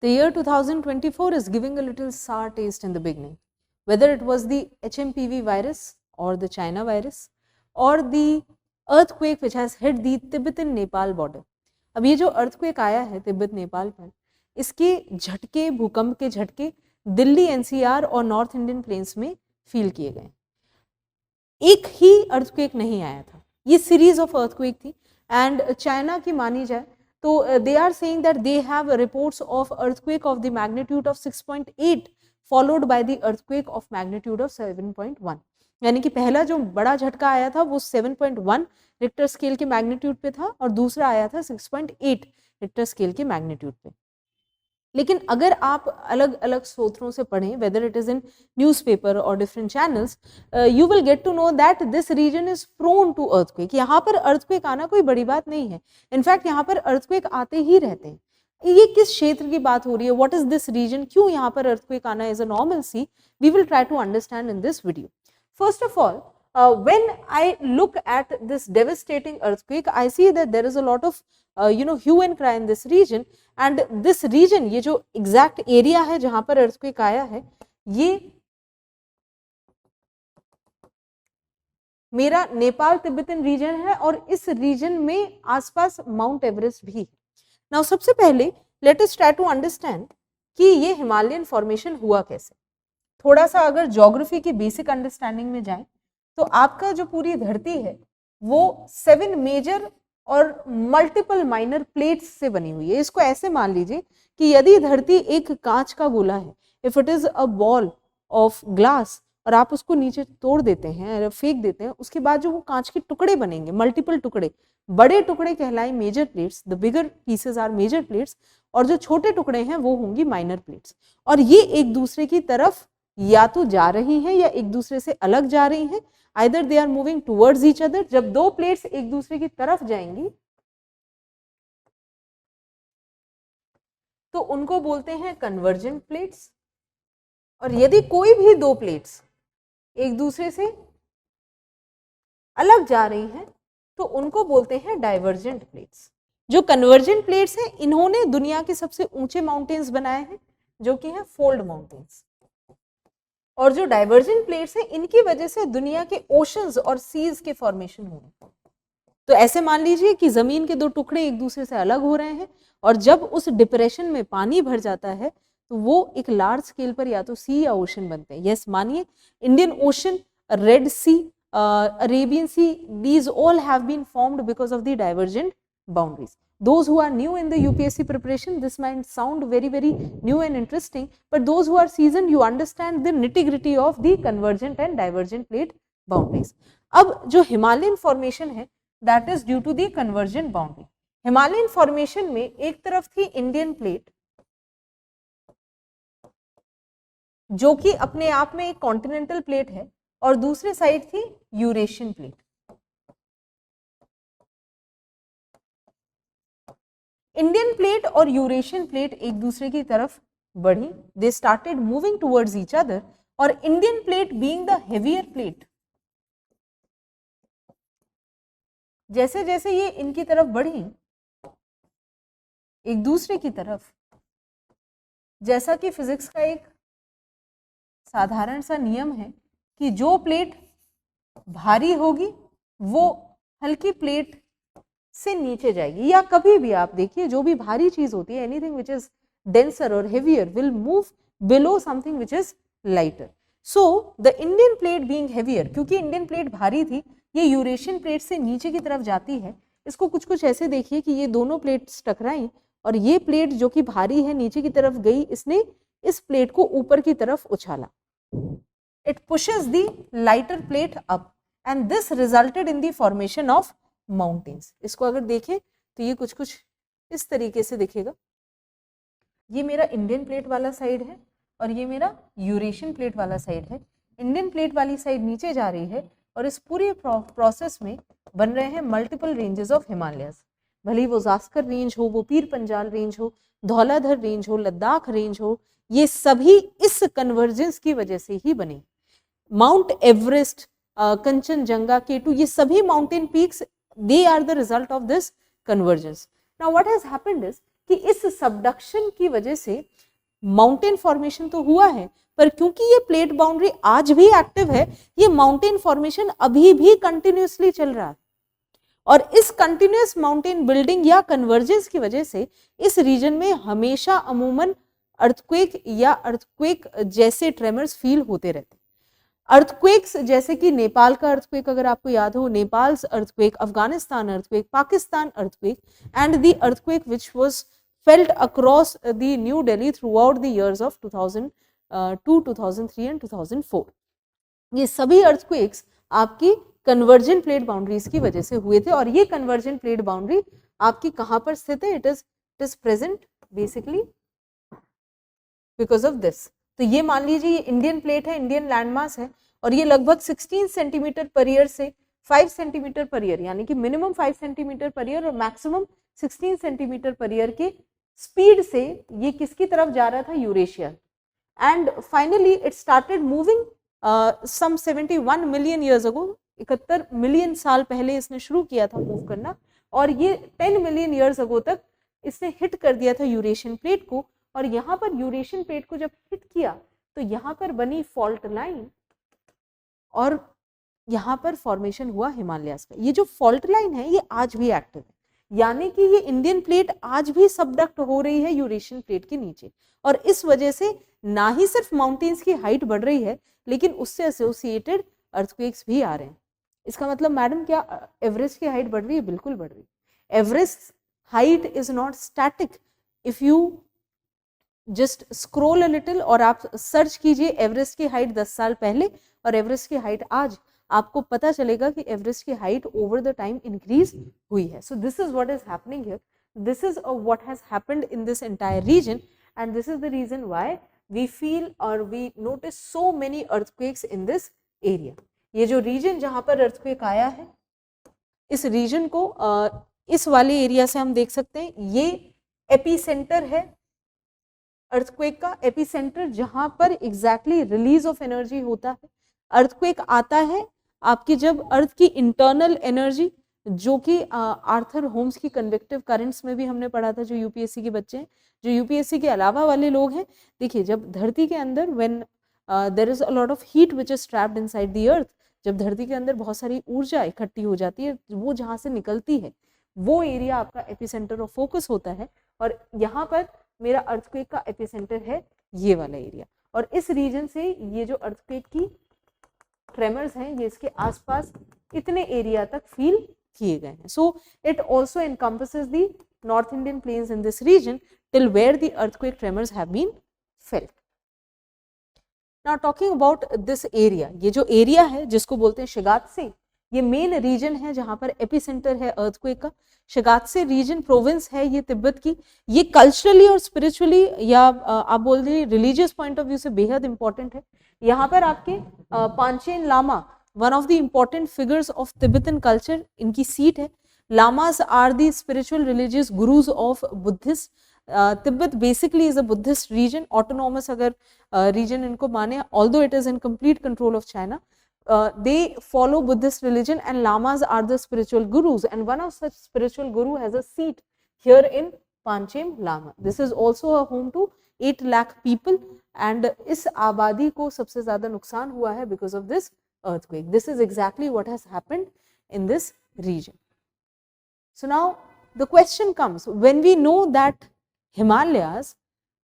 The year 2024 is giving a little sour taste in the beginning. Whether it was the HMPV virus or the China virus or the earthquake which has hit the Tibetan Nepal border. अब ये जो earthquake आया है तिब्बत नेपाल पर, इसके झटके, भूकंप के झटके दिल्ली एनसीआर और नॉर्थ इंडियन प्लेन्स में फील किए गए। एक ही अर्थक्वेक नहीं आया था, ये सीरीज ऑफ अर्थक्वेक थी। एंड चाइना की मानी जाए तो they are saying that they have reports of earthquake of the magnitude of 6.8 followed by the earthquake of magnitude of 7.1। यानी कि पहला जो बड़ा झटका आया था वो 7.1 रिक्टर स्केल के मैग्नीट्यूड पे था और दूसरा आया था 6.8 रिक्टर स्केल के मैग्नीट्यूड पे। लेकिन अगर आप अलग अलग स्रोतों से पढ़ें, whether it is in newspaper और different channels, you will get to know that this region is prone to earthquake. यहाँ पर अर्थक्वेक आना कोई बड़ी बात नहीं है, इनफैक्ट यहाँ पर अर्थक्वेक आते ही रहते हैं। ये किस क्षेत्र की बात हो रही है, व्हाट इज दिस रीजन, क्यों यहाँ पर अर्थक्वेक आना इज अ नॉर्मल सी, we will try to understand in this video. First of all, when I look at this devastating earthquake, I see that there is a lot of hue and cry in this region, and this region, ये जो exact area है जहाँ पर earthquake आया है, ये मेरा Nepal Tibetan reason है और इस रीजन में आसपास माउंट एवरेस्ट भी है। नाउ सबसे पहले let us try to understand कि ये हिमालयन फॉर्मेशन हुआ कैसे। थोड़ा सा अगर ज्योग्राफी की बेसिक अंडरस्टैंडिंग में जाएं तो आपका जो पूरी धरती है वो 7 मेजर और मल्टीपल माइनर प्लेट्स से बनी हुई है। इसको ऐसे मान लीजिए कि यदि धरती एक कांच का गोला है, if it is a ball of glass, और आप उसको नीचे तोड़ देते हैं, फेंक देते हैं, उसके बाद जो वो कांच के टुकड़े बनेंगे, मल्टीपल टुकड़े, बड़े टुकड़े कहलाए major plates, the bigger pieces are major plates, और जो छोटे टुकड़े हैं वो होंगी माइनर प्लेट्स। और ये एक दूसरे की तरफ या तो जा रही हैं या एक दूसरे से अलग जा रही हैं, either they are moving towards each other. जब दो प्लेट्स एक दूसरे की तरफ जाएंगी तो उनको बोलते हैं कन्वर्जेंट प्लेट्स, और यदि कोई भी दो प्लेट्स एक दूसरे से अलग जा रही हैं तो उनको बोलते हैं डाइवर्जेंट प्लेट्स। जो कन्वर्जेंट प्लेट्स हैं इन्होंने दुनिया के सबसे ऊंचे माउंटेन्स बनाए हैं जो कि हैं फोल्ड माउंटेन्स, और जो डाइवर्जेंट प्लेट्स हैं इनकी वजह से दुनिया के ओशंस और सीज के फॉर्मेशन हुए। तो ऐसे मान लीजिए कि जमीन के दो टुकड़े एक दूसरे से अलग हो रहे हैं, और जब उस डिप्रेशन में पानी भर जाता है तो वो एक लार्ज स्केल पर या तो सी या ओशन बनते हैं। यस, मानिए Indian Ocean, Red Sea, Arabian Sea, these all have been formed because of the divergent boundaries. Those who are new in the UPSC preparation, this might sound very new and interesting, but those who are seasoned, you understand the nitty-gritty of the convergent and divergent plate boundaries. अब जो Himalayan formation है that is due to the convergent boundary. Himalayan formation में एक तरफ थी Indian plate जो कि अपने आप में एक कॉन्टिनेंटल प्लेट है, और दूसरी साइड थी यूरेशियन प्लेट। इंडियन प्लेट और यूरेशियन प्लेट एक दूसरे की तरफ बढ़ी, they started moving towards each other, और Indian plate being the heavier plate, जैसे जैसे ये इनकी तरफ बढ़ी एक दूसरे की तरफ, जैसा कि फिजिक्स का एक साधारण सा नियम है कि जो प्लेट भारी होगी वो हल्की प्लेट से नीचे जाएगी, या कभी भी आप देखिए जो भी भारी चीज होती है, एनीथिंग विच इज डेंसर और heavier will move below something which is lighter. So the Indian plate being heavier, क्योंकि इंडियन प्लेट भारी थी, ये यूरेशियन प्लेट से नीचे की तरफ जाती है। इसको कुछ ऐसे देखिए कि ये दोनों प्लेट्स टकराई और ये प्लेट जो कि भारी है नीचे की तरफ गई, इसने इस प्लेट को ऊपर की तरफ उछाला। It pushes the lighter plate up and this resulted in the formation of mountains. इसको अगर देखें तो ये कुछ इस तरीके से दिखेगा। ये मेरा इंडियन प्लेट वाला साइड है और ये मेरा यूरेशियन प्लेट वाला साइड है। इंडियन प्लेट वाली साइड नीचे जा रही है और इस पूरे प्रोसेस में बन रहे हैं मल्टीपल रेंजेस ऑफ हिमालयस, भले वो जास्कर रेंज हो, वो पीर पंजाल रेंज हो, धौलाधर रेंज हो, लद्दाख रेंज हो, ये सभी इस कन्वर्जेंस की वजह से ही बने। माउंट एवरेस्ट, कंचनजंगा, K2, ये सभी mountain peaks, they are the result of this convergence. Now what has happened is कि इस सबडक्शन की वजह से माउंटेन फॉर्मेशन तो हुआ है, पर क्योंकि ये प्लेट बाउंड्री आज भी एक्टिव है, ये माउंटेन फॉर्मेशन अभी भी कंटिन्यूसली चल रहा है। और इस कंटिन्यूस माउंटेन बिल्डिंग या कन्वर्जेंस की वजह से इस रीजन में हमेशा अमूमन अर्थक्वेक या अर्थक्वेक जैसे ट्रेमर्स फील होते रहते हैं। अर्थक्वेक्स जैसे कि नेपाल का अर्थक्वेक अगर आपको याद हो, Nepal earthquake, Afghanistan earthquake, Pakistan earthquake and the earthquake which was felt across the new Delhi through out the years of 2002, 2003 and 2004। ये सभी अर्थक्वेक्स आपकी कन्वर्जेंट प्लेट बाउंड्रीज की वजह से हुए थे। और ये कन्वर्जेंट प्लेट बाउंड्री आपकी कहां पर स्थित है? It is present basically because of this. तो ये मान लीजिए ये इंडियन प्लेट है, इंडियन लैंडमास है, और ये लगभग 16 सेंटीमीटर पर ईयर से 5 सेंटीमीटर पर ईयर, यानी कि मिनिमम 5 सेंटीमीटर पर ईयर और मैक्सिमम 16 सेंटीमीटर पर ईयर के स्पीड से ये किसकी तरफ जा रहा था? Eurasia. And finally it started moving some 71 million years ago, 71 million साल पहले इसने शुरू किया था मूव करना, और ये 10 मिलियन ईयर्स अगो तक इसने हिट कर दिया था यूरेशियन प्लेट को। और यहाँ पर यूरेशियन प्लेट को जब हिट किया तो यहाँ पर बनी फॉल्ट लाइन और यहाँ पर फॉर्मेशन हुआ हिमालयास का। ये जो फॉल्ट लाइन है ये आज भी एक्टिव है, यानी कि ये इंडियन प्लेट आज भी सबडक्ट हो रही है यूरेशियन प्लेट के नीचे, और इस वजह से ना ही सिर्फ माउंटेन्स की हाइट बढ़ रही है लेकिन उससे एसोसिएटेड अर्थक्वेक्स भी आ रहे हैं। इसका मतलब मैडम क्या एवरेस्ट की हाइट बढ़ रही है? बिल्कुल बढ़ रही है। Everest height is not static. If you just scroll a little और आप सर्च कीजिए एवरेस्ट की हाइट 10 साल पहले और एवरेस्ट की हाइट आज, आपको पता चलेगा कि एवरेस्ट की height over the time increase हुई है। So this is what is happening here, this is what has happened in this entire region, and this is the reason why we feel और we notice so many earthquakes in this area. ये जो reason जहां पर earthquake आया है, इस reason को इस वाले एरिया से हम देख सकते हैं, ये एपीसेंटर है अर्थक्वेक का, एपीसेंटर जहां पर एग्जैक्टली रिलीज ऑफ एनर्जी होता है। अर्थक्वेक आता है आपकी जब अर्थ की इंटरनल एनर्जी, जो कि आर्थर होम्स की कन्वेक्टिव करंट्स में भी हमने पढ़ा था, जो यूपीएससी के बच्चे हैं, जो यूपीएससी के अलावा वाले लोग हैं, देखिए जब धरती के अंदर when there is a lot of heat which is trapped inside the earth, जब धरती के अंदर बहुत सारी ऊर्जा इकट्ठी हो जाती है, वो जहाँ से निकलती है वो एरिया आपका एपिसेंटर ऑफ फोकस होता है। और यहाँ पर मेरा अर्थक्वेक का एपिसेंटर है ये वाला एरिया, और इस रीजन से ये जो अर्थक्वेक की ट्रेमर्स हैं ये इसके आसपास इतने एरिया तक फील किए गए हैं। So it also encompasses the north Indian plains in this region till where the earthquake tremors have been felt. Now talking about this area, ये जो एरिया है जिसको बोलते हैं शिगात्से, ये मेन रीजन है जहां पर एपिसेंटर है अर्थक्वेक का। शिगात्से रीजन प्रोविंस है ये तिब्बत की। ये कल्चरली और स्पिरिचुअली या आप बोल दीजिए रिलीजियस पॉइंट ऑफ व्यू से बेहद इंपॉर्टेंट है। यहाँ पर आपके Panchen Lama, one of the important figures of Tibetan culture, इनकी सीट है। Lamas are the spiritual religious gurus of Buddhist. Tibet basically is a Buddhist region, autonomous अगर region इनको माने, although it is in complete control of China. They follow Buddhist religion and lamas are the spiritual gurus, and one of such spiritual guru has a seat here in Panchim Lama. This is also a home to 8 lakh people, and इस आबादी को सबसे ज़्यादा नुकसान हुआ है because of this earthquake. This is exactly what has happened in this region. So now the question comes, when we know that Himalayas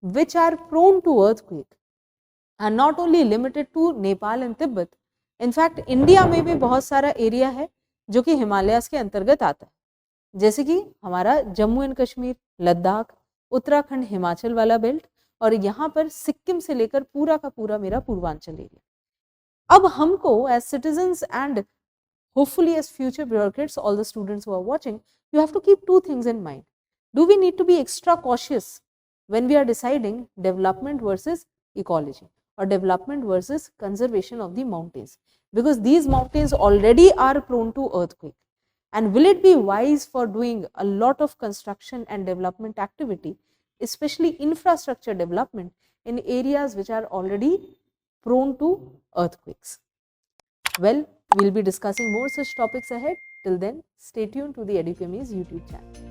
which are prone to earthquake are not only limited to Nepal and Tibet, in fact India में भी बहुत सारा area है जो कि हिमालयास के अंतर्गत आता है, जैसे कि हमारा जम्मू एंड कश्मीर, लद्दाख, उत्तराखंड, हिमाचल वाला बेल्ट, और यहाँ पर सिक्किम से लेकर पूरा का पूरा मेरा पूर्वांचल एरिया। अब हमको as citizens and hopefully as future bureaucrats, all the students who are watching, you have to keep two things in mind. Do we need to be extra cautious when we are deciding development versus ecology or development versus conservation of the mountains, because these mountains already are prone to earthquake? And will it be wise for doing a lot of construction and development activity, especially infrastructure development, in areas which are already prone to earthquakes? Well, we'll be discussing more such topics ahead. Till then, stay tuned to the EduCamis YouTube channel.